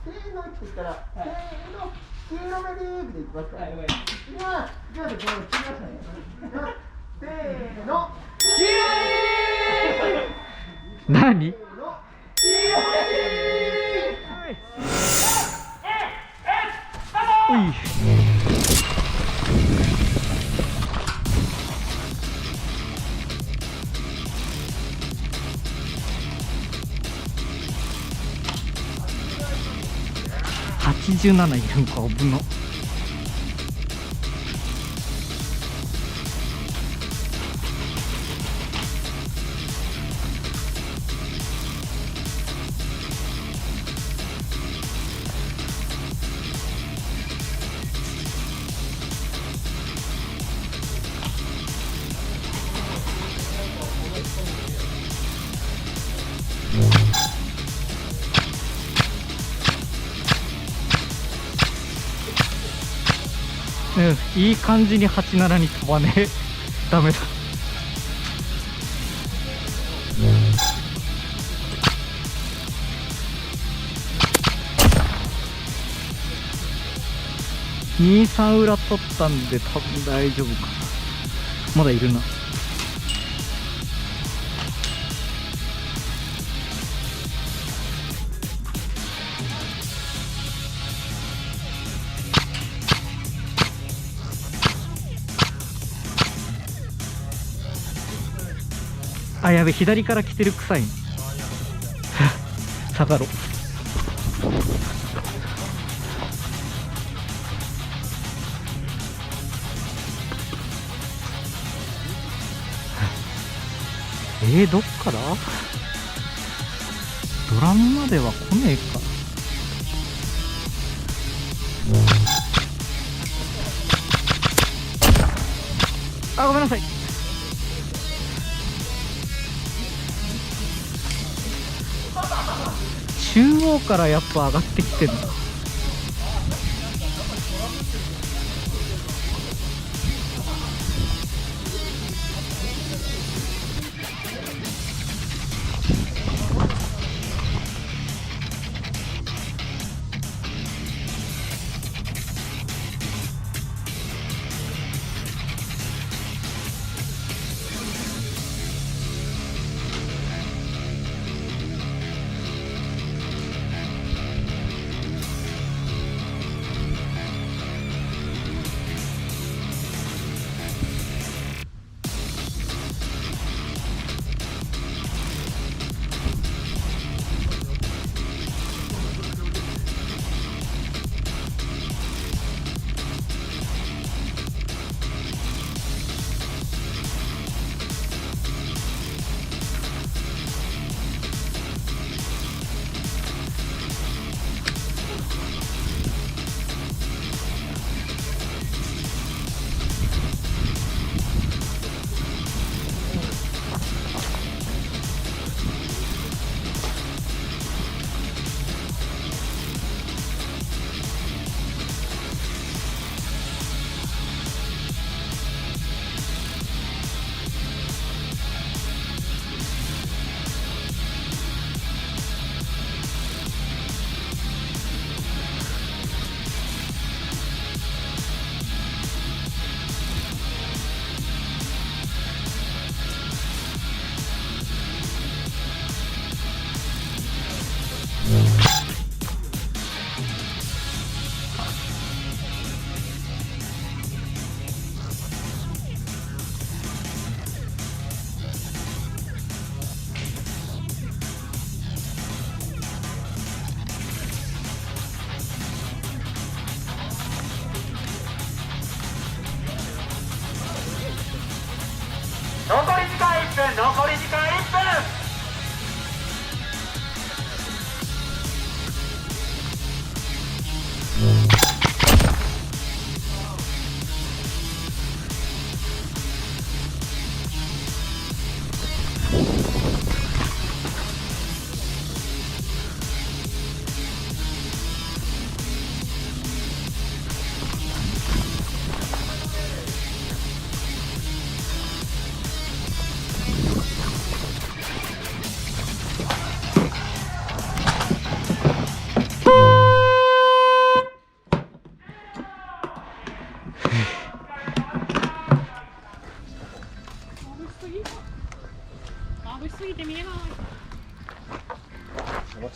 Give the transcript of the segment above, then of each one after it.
せーのって言ったら、せーの、黄色目でーっていきますから。じゃあ、この切りましたね。せーの、黄色目何？黄色おい。87いるんか、危な。うん、いい感じに87に飛ばねえ。ダメだ。23裏取ったんで多分大丈夫かな。まだいるな。あ、やべ、左から来てる臭い。下がろう。どっから？ドラムまでは来ねえか。あ、ごめんなさい。中央からやっぱ上がってきてるな。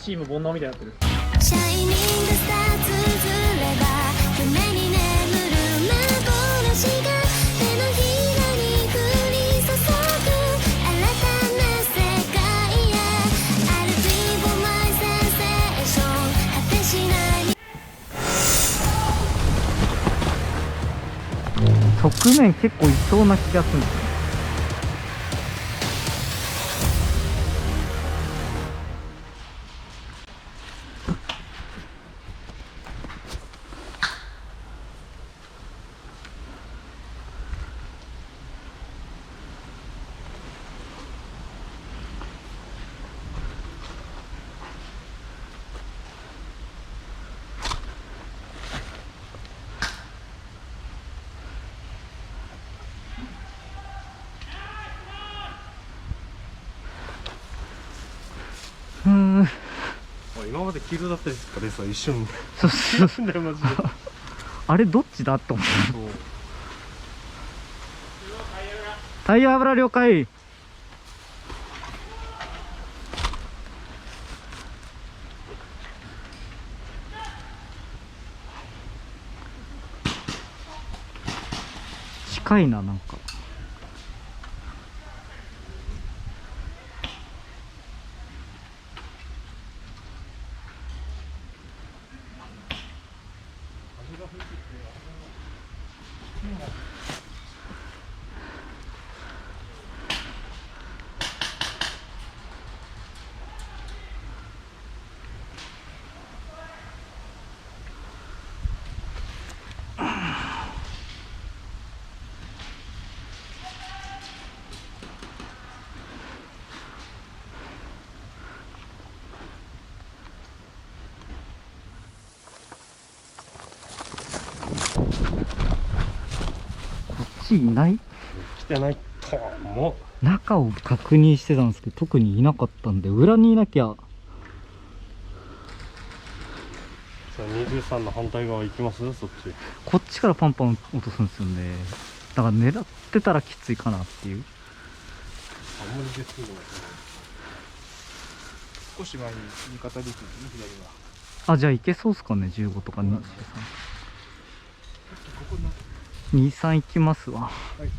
チーム煩悩みたいになってる。シャイニングスター綴れば夢に眠る幻が手のひらに降り注ぐ新たな世界へ I'll be for my sensation 果てしない側面結構いそうな気がするんですよ。今まで黄色だったりとかでさ、一瞬そうそうなんだよマジで。あれどっちだと思った。タイヤ油了解。近いな、なんか。いない来てないとも。中を確認してたんですけど特にいなかったんで、裏にいなきゃ。じゃあ23の反対側行きます？そっち。こっちからパンパン落とすんですよね。だから狙ってたらきついかなっていう。あんまりですね。少し前に味方できるね、左は。あ、じゃあいけそうっすかね、15とか23。ここな。23いきますわ。はい。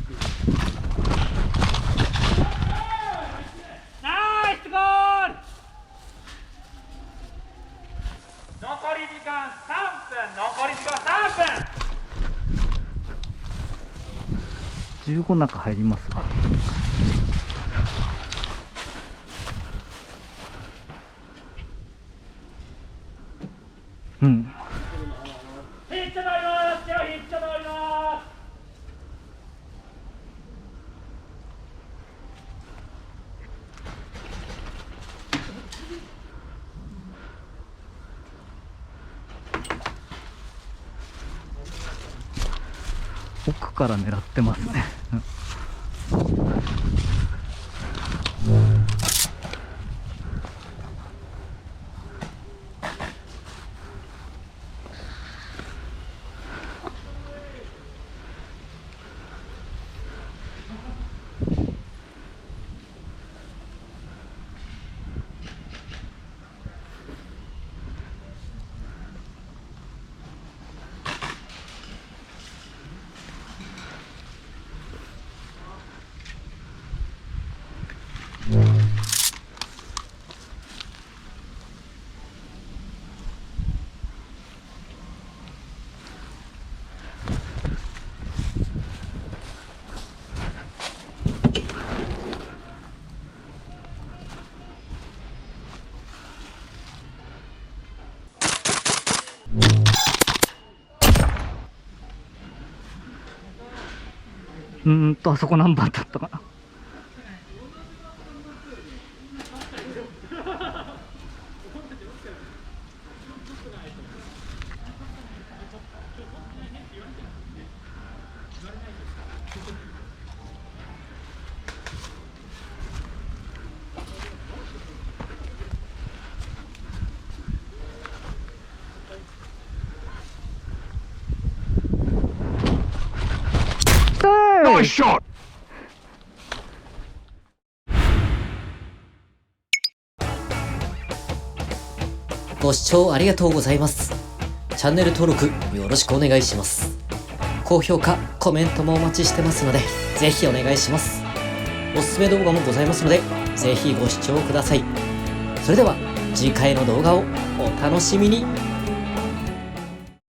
ナイスゴール。残り時間3分。残り時間3分。15中入りますわ。うん。ヒット乗りますよ。ヒット乗ります。奥から狙ってますね。あそこ何番だったかな。Nice shot! ご視聴ありがとうございます。チャンネル登録よろしくお願いします。高評価、コメントもお待ちしてますので、ぜひお願いします。おすすめ動画もございますので、ぜひご視聴ください。それでは次回の動画をお楽しみに。